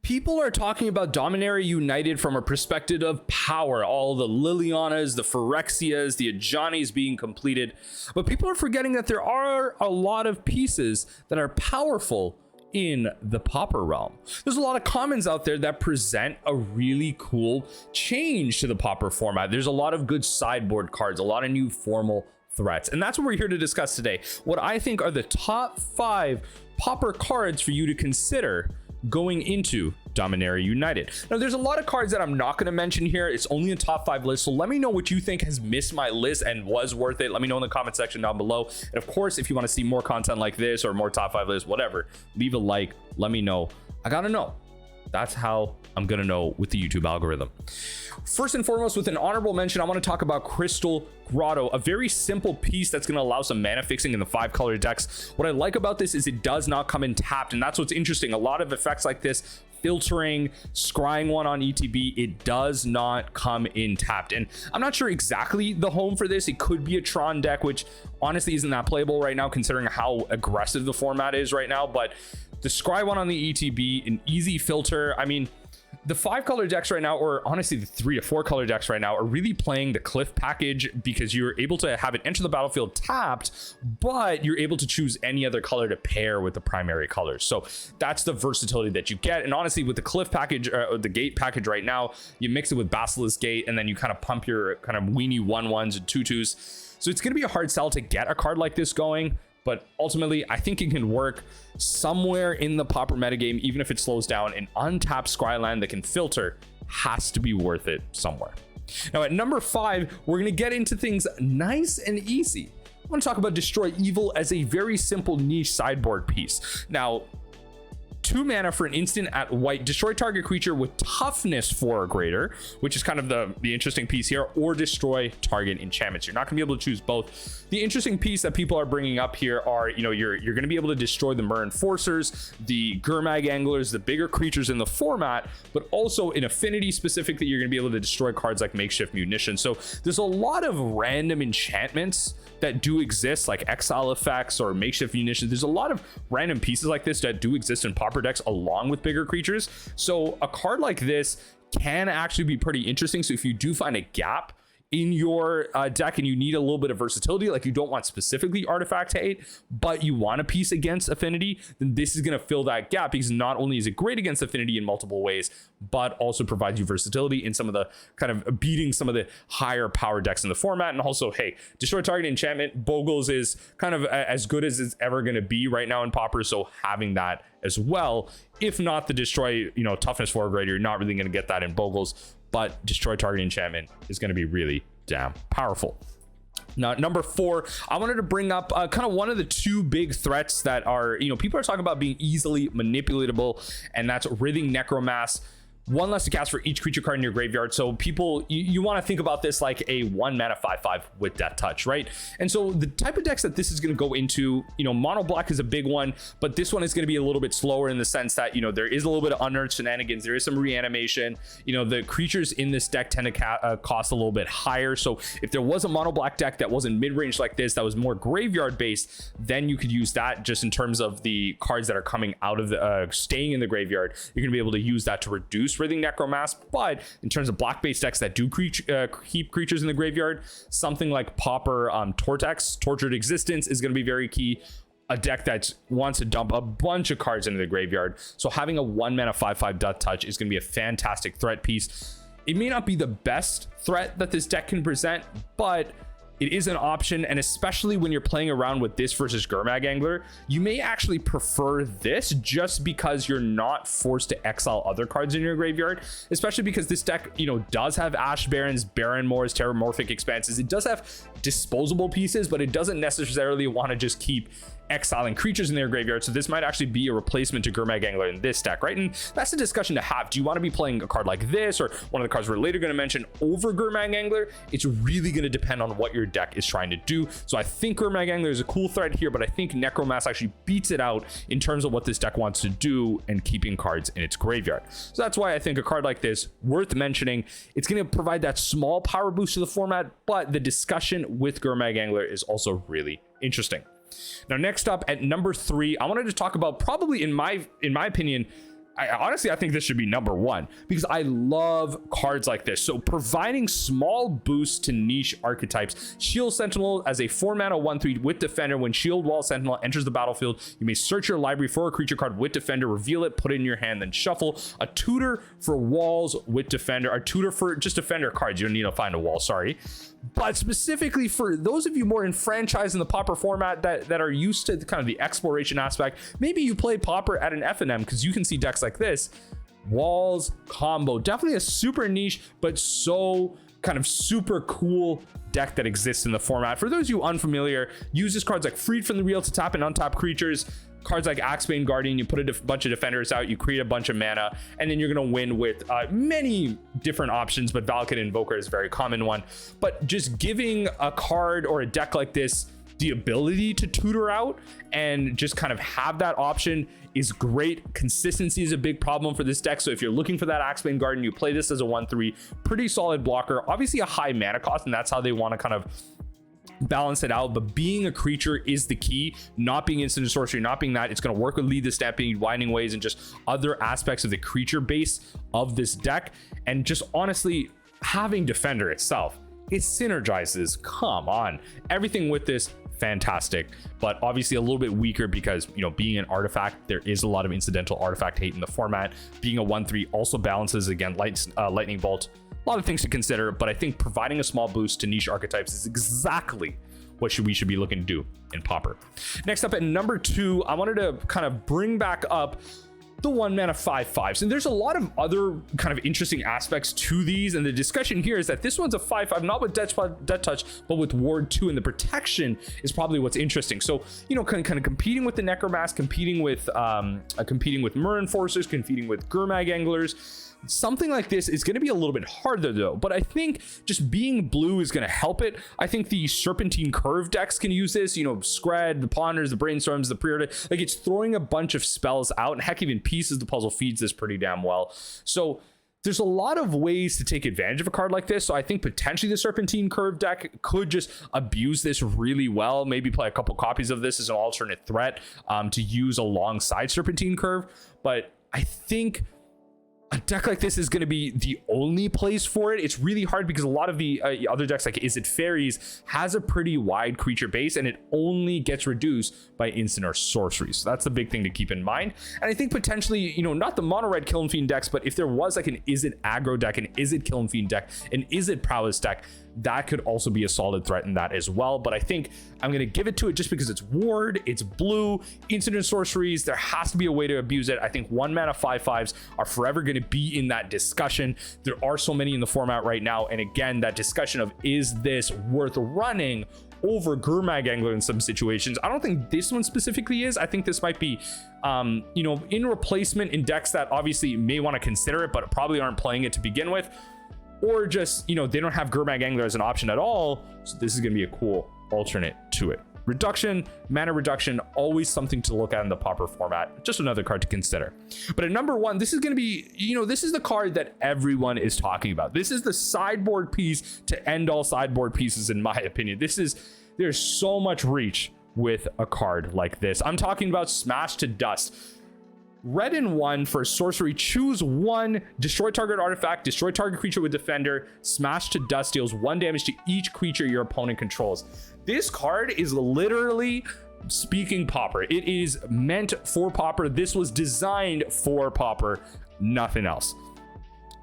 People are talking about Dominiria United from a perspective of power, all the Lilianas, the Phyrexias, the Ajanis being completed, but people are forgetting that there are a lot of pieces that are powerful in the Pauper realm. There's a lot of commons out there that present a really cool change to the Pauper format. There's a lot of good sideboard cards, a lot of new formal threats, and that's what we're here to discuss today. What I think are the top 5 Pauper cards for you to consider going into Dominaria United. Now, there's a lot of cards that I'm not going to mention here. It's only a top 5 list, so let me know what you think has missed my list and was worth it. Let me know in the comment section down below. And of course, if you want to see more content like this or more top 5 lists, whatever, leave a like, let me know. I gotta know. That's how I'm gonna know with the YouTube algorithm. First and foremost, with an honorable mention, I want to talk about Crystal Grotto, a very simple piece that's going to allow some mana fixing in the 5-color decks. What I like about this is it does not come in tapped, and that's what's interesting. A lot of effects like this, filtering, scrying one on ETB, it does not come in tapped, and I'm not sure exactly the home for this. It could be a Tron deck, which honestly isn't that playable right now considering how aggressive the format is right now, but the scry one on the ETB, an easy filter. I mean, the 5-color decks right now, or honestly the 3 to 4-color decks right now, are really playing the Cliff package because you're able to have it enter the battlefield tapped, but you're able to choose any other color to pair with the primary colors. So that's the versatility that you get. And honestly, with the Cliff package, or the Gate package right now, you mix it with Basilisk Gate, and then you kind of pump your kind of weenie 1/1s and 2/2s. So it's going to be a hard sell to get a card like this going. But ultimately, I think it can work somewhere in the Pauper metagame, even if it slows down. An untapped Scryland that can filter has to be worth it somewhere. Now, at number 5, we're going to get into things nice and easy. I want to talk about Destroy Evil as a very simple niche sideboard piece. Now, 2 mana for an instant at white, destroy target creature with toughness 4 or greater, which is kind of the interesting piece here, or destroy target enchantments. You're not gonna be able to choose both. The interesting piece that people are bringing up here are, you know, you're gonna be able to destroy the Mer Enforcers, the Gurmag Anglers, the bigger creatures in the format, but also in affinity specifically, you're gonna be able to destroy cards like Makeshift Munition. So there's a lot of random enchantments that do exist, like exile effects or Makeshift Munition. There's a lot of random pieces like this that do exist in Pauper decks along with bigger creatures. So a card like this can actually be pretty interesting. So if you do find a gap in your deck and you need a little bit of versatility, like you don't want specifically Artifact Hate, but you want a piece against affinity, then this is going to fill that gap, because not only is it great against affinity in multiple ways, but also provides you versatility in some of the kind of beating some of the higher power decks in the format. And also, hey, destroy target enchantment, Bogles is kind of as good as it's ever going to be right now in Pauper, so having that as well, if not the destroy, you know, toughness 4 or greater, you're not really going to get that in Bogles, but destroy target enchantment is going to be really damn powerful. Now, number 4, I wanted to bring up kind of one of the 2 big threats that are, you know, people are talking about being easily manipulatable, and that's Writhing Necromass. 1 less to cast for each creature card in your graveyard. So people, you want to think about this like a 1 mana 5/5 with Death Touch, right? And so the type of decks that this is going to go into, you know, mono black is a big one, but this one is going to be a little bit slower in the sense that, you know, there is a little bit of unearned shenanigans, there is some reanimation. You know, the creatures in this deck tend to cost a little bit higher. So if there was a mono black deck that wasn't mid-range like this, that was more graveyard based, then you could use that just in terms of the cards that are coming out of the staying in the graveyard. You're going to be able to use that to reduce Writhing Necromass. But in terms of black based decks that do keep creatures in the graveyard, something like Pauper Tortex, Tortured Existence, is going to be very key. A deck that wants to dump a bunch of cards into the graveyard, so having a 1 mana 5/5 Death Touch is going to be a fantastic threat piece. It may not be the best threat that this deck can present, but it is an option, and especially when you're playing around with this versus Gurmag Angler, you may actually prefer this just because you're not forced to exile other cards in your graveyard, especially because this deck, you know, does have Ash Barrens, Baron Moors, Terramorphic Expanses. It does have disposable pieces, but it doesn't necessarily want to just keep exiling creatures in their graveyard. So this might actually be a replacement to Gurmag Angler in this deck, right? And that's a discussion to have. Do you want to be playing a card like this or one of the cards we're later going to mention over Gurmag Angler? It's really going to depend on what your deck is trying to do. So I think Gurmag Angler is a cool threat here, but I think Necromass actually beats it out in terms of what this deck wants to do and keeping cards in its graveyard. So that's why I think a card like this worth mentioning. It's going to provide that small power boost to the format, but the discussion with Gurmag Angler is also really interesting. Now, next up at number 3, I wanted to talk about probably, in my opinion, honestly, I think this should be number one because I love cards like this. So providing small boosts to niche archetypes. Shield Sentinel as a 4-mana 1/3 with Defender. When Shield Wall Sentinel enters the battlefield, you may search your library for a creature card with Defender, reveal it, put it in your hand, then shuffle. A tutor for walls with Defender, or tutor for just Defender cards. You don't need to find a wall, sorry. But specifically for those of you more enfranchised in the Pauper format that are used to kind of the exploration aspect, maybe you play Pauper at an FNM because you can see decks like this. Walls combo, definitely a super niche, but so kind of super cool deck that exists in the format. For those of you unfamiliar, uses cards like Freed from the Real to tap and untap creatures. Cards like Axebane Guardian, you put a bunch of defenders out, you create a bunch of mana, and then you're going to win with many different options, but Valakut Invoker is a very common one. But just giving a card or a deck like this the ability to tutor out and just kind of have that option is great. Consistency is a big problem for this deck, so if you're looking for that Axebane Guardian, you play this as a 1/3, pretty solid blocker, obviously a high mana cost, and that's how they want to kind of balance it out. But being a creature is the key, not being instant sorcery, not being that. It's going to work with Lead the Stampede, Winding Ways, and just other aspects of the creature base of this deck. And just honestly, having Defender itself, it synergizes. Come on, everything with this, fantastic. But obviously a little bit weaker because, you know, being an artifact, there is a lot of incidental artifact hate in the format. Being a 1/3 also balances again Lightning Bolt. A lot of things to consider, but I think providing a small boost to niche archetypes is exactly what we should be looking to do in Pauper. Next up at number 2, I wanted to kind of bring back up the 1-mana 5/5s, and there's a lot of other kind of interesting aspects to these, and the discussion here is that this one's a 5/5 not with Death Touch but with Ward 2, and the protection is probably what's interesting. So, you know, kind of competing with the Necromass, competing with Myr Enforcers, competing with Gurmag Anglers. Something like this is going to be a little bit harder though, but I think just being blue is going to help it. I think the Serpentine Curve decks can use this, you know, Scred, the Ponders, the Brainstorms, the Preordain, like it's throwing a bunch of spells out, and heck, even Pieces of the Puzzle feeds this pretty damn well. So there's a lot of ways to take advantage of a card like this. So I think potentially the Serpentine Curve deck could just abuse this really well. Maybe play a couple copies of this as an alternate threat to use alongside Serpentine Curve. But I think a deck like this is going to be the only place for it. It's really hard because a lot of the other decks, like Is It Fairies, has a pretty wide creature base, and it only gets reduced by instant or sorceries. So that's the big thing to keep in mind. And I think potentially, you know, not the mono red Kiln Fiend decks, but if there was like an Is It Aggro deck, an Is It Kiln Fiend deck, an Is It Prowess deck, that could also be a solid threat in that as well. But I think I'm going to give it to it just because it's Ward, it's blue, instant and sorceries. There has to be a way to abuse it. I think 1-mana 5/5s are forever going to be in that discussion. There are so many in the format right now. And again, that discussion of is this worth running over Gurmag Angler in some situations. I don't think this one specifically is. I think this might be, you know, in replacement in decks that obviously may want to consider it, but probably aren't playing it to begin with. Or just, you know, they don't have Gurmag Angler as an option at all. So this is going to be a cool alternate to it. Reduction, mana reduction, always something to look at in the Pauper format. Just another card to consider. But at number 1, this is going to be, you know, this is the card that everyone is talking about. This is the sideboard piece to end all sideboard pieces, in my opinion. There's so much reach with a card like this. I'm talking about Smash to Dust. Red and 1 for sorcery, choose 1, destroy target artifact, destroy target creature with Defender, Smash to Dust, deals 1 damage to each creature your opponent controls. This card is literally speaking Pauper. It is meant for Pauper. This was designed for Pauper, nothing else.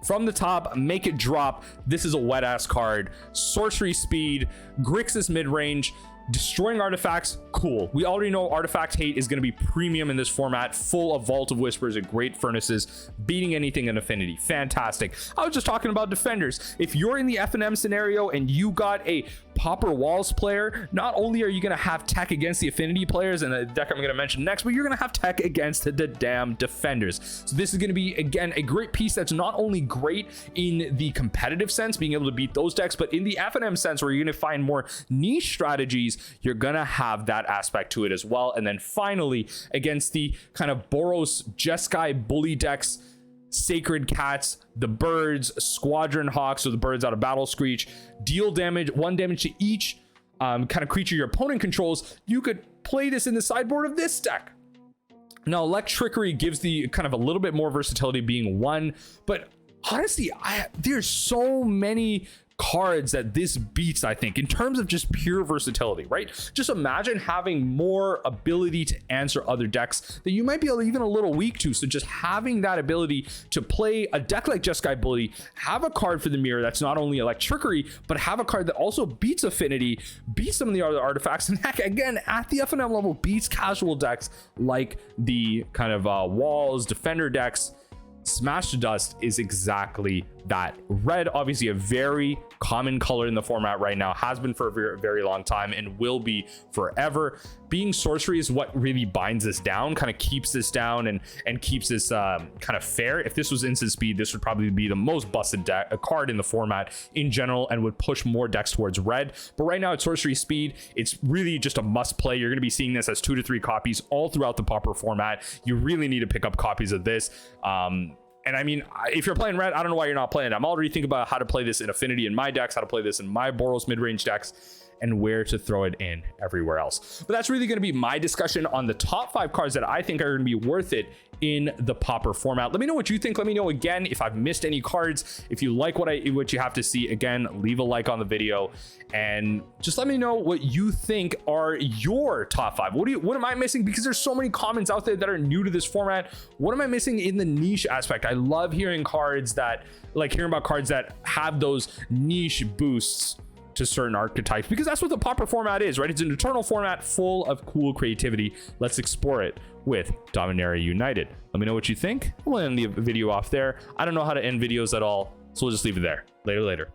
From the top, make it drop. This is a wet ass card. Sorcery speed, Grixis mid-range, destroying artifacts, cool. We already know artifact hate is going to be premium in this format, full of Vault of Whispers and Great Furnaces, beating anything in Affinity. Fantastic. I was just talking about defenders. If you're in the FNM scenario and you got a Pauper Walls player, not only are you going to have tech against the Affinity players and the deck I'm going to mention next, but you're going to have tech against the damn defenders. So this is going to be, again, a great piece that's not only great in the competitive sense, being able to beat those decks, but in the FNM sense where you're going to find more niche strategies, you're going to have that aspect to it as well. And then finally, against the kind of Boros, Jeskai bully decks, Sacred Cats, the Birds, Squadron Hawks, so the Birds out of Battle Screech, deal damage, 1 damage to each kind of creature your opponent controls. You could play this in the sideboard of this deck. Now, Electrickery gives the kind of a little bit more versatility being one, but honestly, there's so many cards that this beats, I think, in terms of just pure versatility, right? Just imagine having more ability to answer other decks that you might be even a little weak to. So just having that ability to play a deck like Jeskai Bully, have a card for the mirror that's not only Electrickery, but have a card that also beats Affinity, beats some of the other artifacts, and heck, again, at the FNM level, beats casual decks like the kind of Walls, Defender decks. Smash to Dust is exactly that. Red, obviously a very common color in the format right now, has been for a very, very long time and will be forever. Being sorcery is what really binds this down, kind of keeps this down and keeps this kind of fair. If this was instant speed, this would probably be the most busted card in the format in general and would push more decks towards red. But right now it's sorcery speed. It's really just a must play. You're going to be seeing this as 2 to 3 copies all throughout the Pauper format. You really need to pick up copies of this. And I mean, if you're playing red, I don't know why you're not playing it. I'm already thinking about how to play this in Affinity in my decks, how to play this in my Boros mid-range decks, and where to throw it in everywhere else. But that's really going to be my discussion on the top 5 cards that I think are going to be worth it in the Pauper format. Let me know what you think. Let me know again if I've missed any cards. If you like what you have to see, again, leave a like on the video and just let me know what you think are your top 5. What am I missing? Because there's so many comments out there that are new to this format. What am I missing in the niche aspect? I love hearing cards that, like hearing about cards that have those niche boosts to certain archetypes, because that's what the Pauper format is, right? It's an eternal format full of cool creativity. Let's explore it with Dominiaria United. Let me know what you think. We'll end the video off there. I don't know how to end videos at all, so we'll just leave it there. Later.